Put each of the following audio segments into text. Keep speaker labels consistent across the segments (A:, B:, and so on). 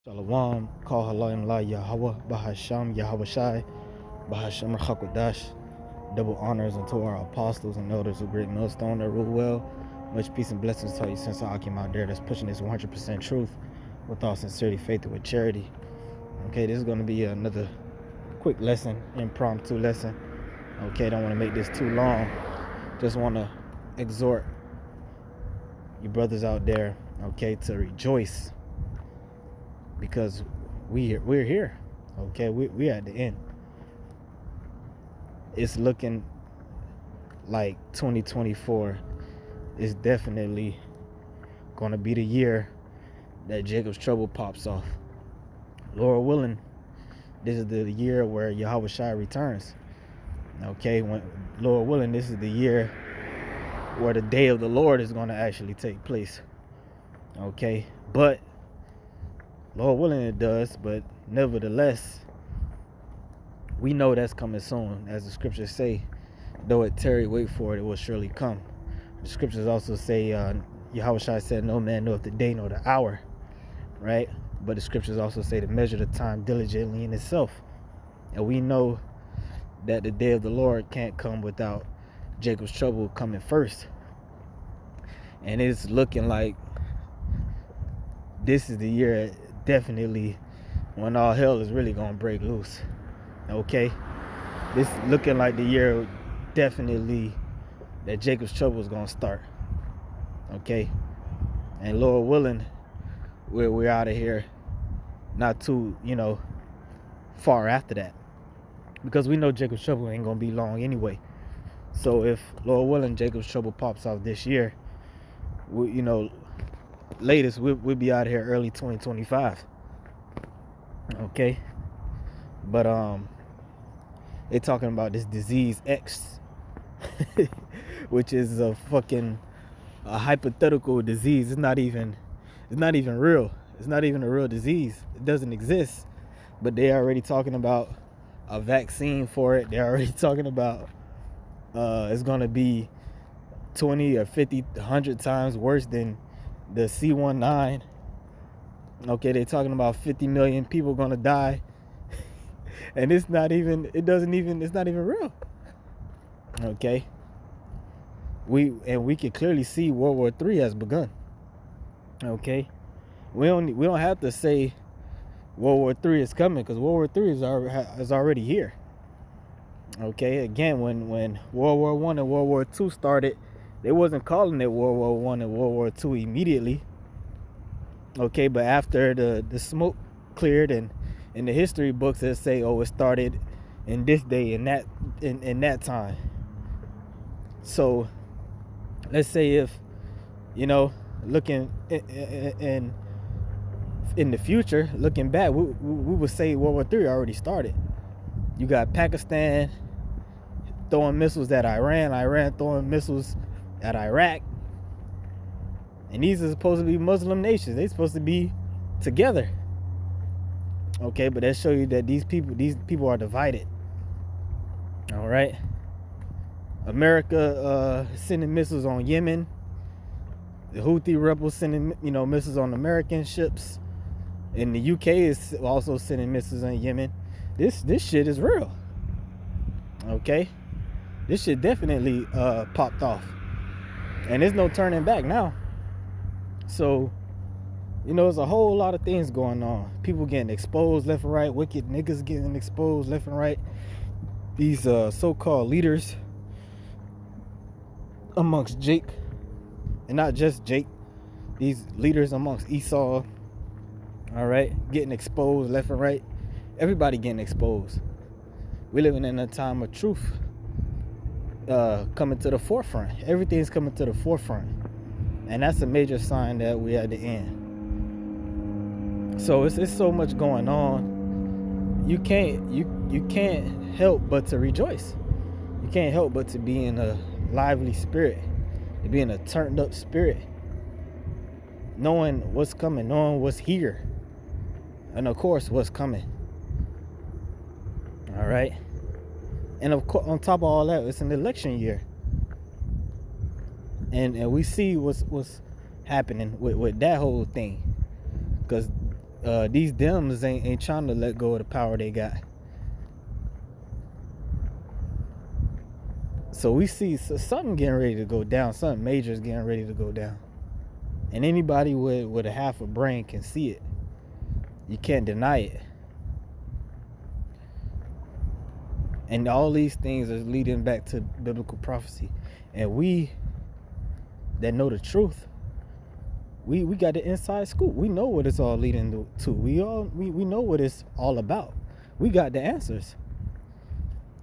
A: Shalom, call Halayim La Yahweh, Bahasham, Yahweh Shai, Bahasham Rachakodash. Double honors unto our apostles and elders of Great Millstone that rule well. Much peace and blessings to all you since I came out there that's pushing this 100% truth with all sincerity, faith, and with charity. Okay, this is going to be another quick lesson, impromptu lesson. Okay, don't want to make this too long. Just want to exhort you brothers out there, okay, to rejoice because we're here. Okay, we're at the end. It's looking like 2024 is definitely going to be the year that Jacob's trouble pops off. Lord willing, this is the year where Yahweh Shai returns. Okay, when Lord willing, this is the year where the day of the Lord is going to actually take place. Okay, but Lord willing it does, but nevertheless, we know that's coming soon. As the scriptures say, though it tarry, wait for it, it will surely come. The scriptures also say, Yahweh Shai said, no man knoweth the day nor the hour, right? But the scriptures also say to measure the time diligently in itself. And we know that the day of the Lord can't come without Jacob's trouble coming first. And it's looking like this is the year definitely when all hell is really going to break loose. Okay? This looking like the year definitely that Jacob's trouble is going to start. Okay? And Lord willing, we're out of here not too, far after that. Because we know Jacob's trouble ain't going to be long anyway. So if, Lord willing, Jacob's trouble pops off this year, latest, we'll be out of here early 2025. Okay? But, they talking about this disease X, which is a hypothetical disease. It's not even real. It's not even a real disease. It doesn't exist. But they already talking about a vaccine for it. They're already talking about it's gonna be 20 or 50, 100 times worse than the C19. Okay, they're talking about 50 million people gonna die. And it's not even real. Okay. We can clearly see World War III has begun. Okay. We don't have to say World War III is coming, because World War III is already here. Okay, again, when World War I and World War II started, they wasn't calling it World War I and World War II immediately. Okay, but after the smoke cleared, and in the history books that say, it started in this day, in that time. So let's say if, looking in the future, looking back, we would say World War III already started. You got Pakistan throwing missiles at Iran throwing missiles at Iraq. And these are supposed to be Muslim nations. They're supposed to be together. Okay, but that show you that these people are divided. All right. America sending missiles on Yemen. The Houthi rebels sending missiles on American ships. And the UK is also sending missiles on Yemen. This shit is real. Okay? This shit definitely popped off. And there's no turning back now. So, there's a whole lot of things going on. People getting exposed left and right. Wicked niggas getting exposed left and right. These so-called leaders amongst Jake, and not just Jake, these leaders amongst Esau, all right, getting exposed left and right. Everybody getting exposed. We're living in a time of truth coming to the forefront. Everything's coming to the forefront, and that's a major sign that we're at the end. So it's so much going on. You can't help but to rejoice. You can't help but to be in a lively spirit, to be in a turned up spirit, knowing what's coming, knowing what's here, and of course what's coming. All right. And of course, on top of all that, it's an election year, and we see what's happening with that whole thing, because these Dems ain't trying to let go of the power they got. So we see something getting ready to go down. Something major is getting ready to go down. And anybody with a half a brain can see it. You can't deny it. And all these things are leading back to biblical prophecy. And we that know the truth, we got the inside scoop. We know what it's all leading to. We know what it's all about. We got the answers.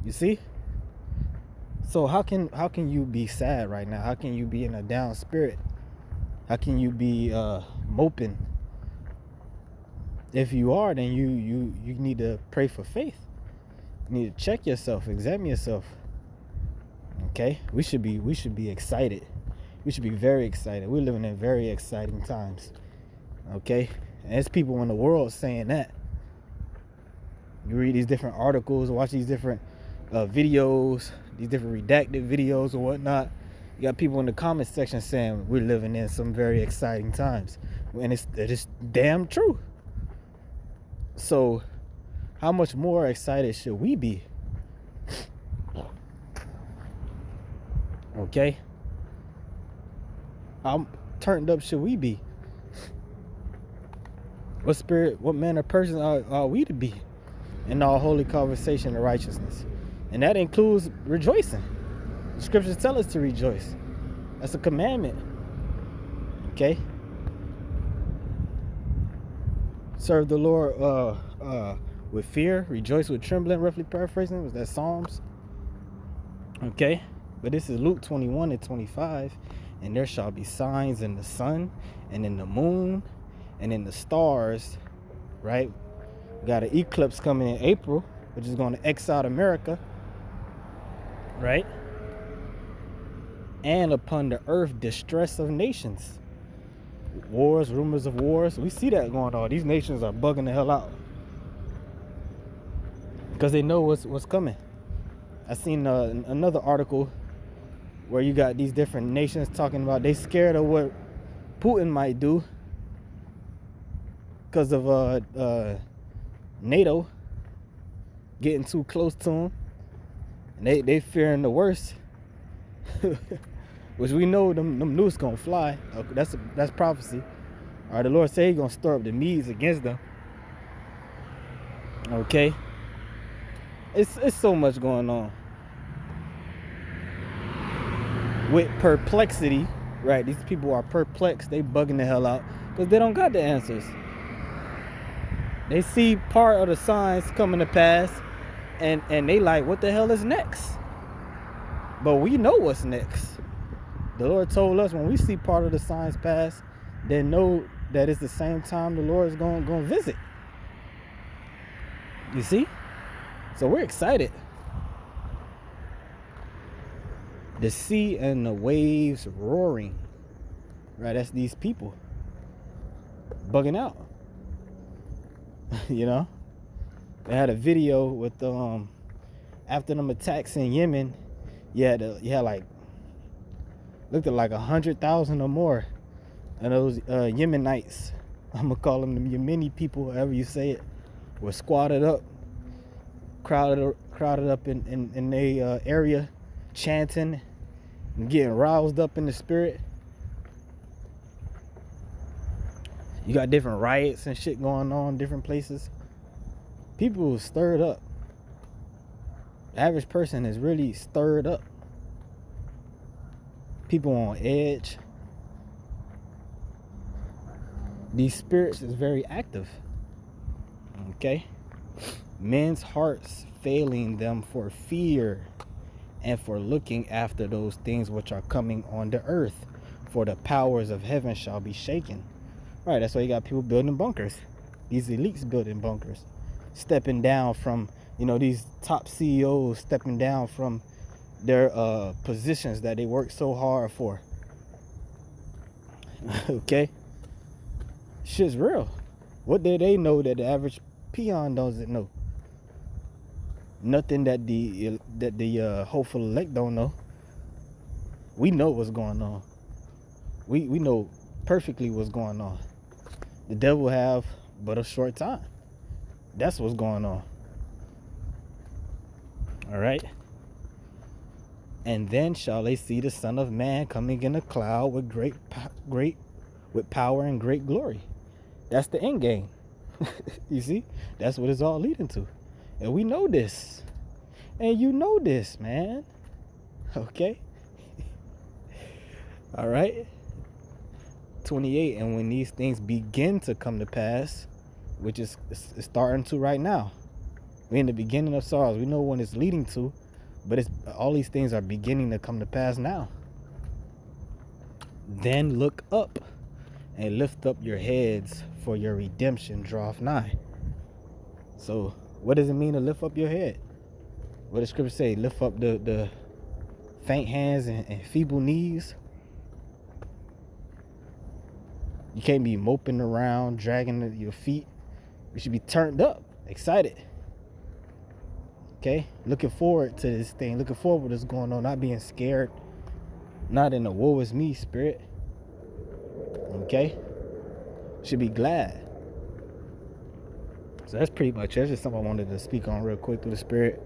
A: You see? So how can you be sad right now? How can you be in a down spirit? How can you be moping? If you are, then you need to pray for faith. You need to check yourself, examine yourself. Okay? We should be excited. We should be very excited. We're living in very exciting times. Okay? And there's people in the world saying that. You read these different articles, watch these different videos, these different redacted videos or whatnot. You got people in the comment section saying we're living in some very exciting times. And it's damn true. So how much more excited should we be? Okay? How turned up should we be? What spirit, what manner of person are we to be in all holy conversation and righteousness? And that includes rejoicing. The scriptures tell us to rejoice. That's a commandment. Okay? Serve the Lord with fear, rejoice with trembling, roughly paraphrasing. Was that Psalms? Okay? But this is Luke 21:25. And there shall be signs in the sun and in the moon and in the stars, right? We got an eclipse coming in April, which is going to X out America, right? And upon the earth, distress of nations. Wars, rumors of wars. We see that going on. These nations are bugging the hell out because they know what's coming. I seen another article where you got these different nations talking about they scared of what Putin might do because of NATO getting too close to him, and they fearing the worst. Which we know them nukes gonna fly. That's prophecy. All right, the Lord said He's gonna stir up the Medes against them. Okay, it's so much going on with perplexity, right? These people are perplexed. They bugging the hell out because they don't got the answers. They see part of the signs coming to pass, and they like, what the hell is next? But we know what's next. The Lord told us when we see part of the signs pass, then know that it's the same time the Lord is going to visit. You see? So we're excited. The sea and the waves roaring. Right, that's these people bugging out. You know? They had a video with after them attacks in Yemen, you had like looked at like 100,000 or more of those Yemenites. I'm gonna call them the Yemeni people, however you say it, were squatted up, crowded up in a area, chanting and getting roused up in the spirit. You got different riots and shit going on different places. People are stirred up. The average person is really stirred up. People on edge. These spirits is very active. Okay? Men's hearts failing them for fear and for looking after those things which are coming on the earth, for the powers of heaven shall be shaken. Right, that's why you got people building bunkers. These elites building bunkers. Stepping down from, these top CEOs stepping down from their positions that they work so hard for. Okay? Shit's real. What do they know that the average peon doesn't know? Nothing that the hopeful elect don't know. We know what's going on. We know perfectly what's going on. The devil have but a short time. That's what's going on. All right. And then shall they see the Son of Man coming in a cloud with with power and great glory. That's the end game. You see? That's what it's all leading to. And we know this. And you know this, man. Okay? All right? 28, and when these things begin to come to pass, which is starting to right now. We're in the beginning of sorrows. We know when it's leading to, but all these things are beginning to come to pass now. Then look up and lift up your heads, for your redemption draweth nigh. So what does it mean to lift up your head? What does scripture say? Lift up the faint hands and feeble knees. You can't be moping around, dragging your feet. You should be turned up, excited. Okay? Looking forward to this thing. Looking forward to what's going on. Not being scared. Not in a woe is me spirit. Okay? Should be glad. So that's pretty much it. That's just something I wanted to speak on real quick through the spirit.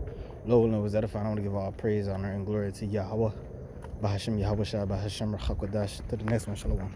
A: Lord was edifying. I want to give all praise, honor, and glory to Yahweh. Bahashem Yahweh Shah, Bahashem Rachakodash. To the next one, Shalom.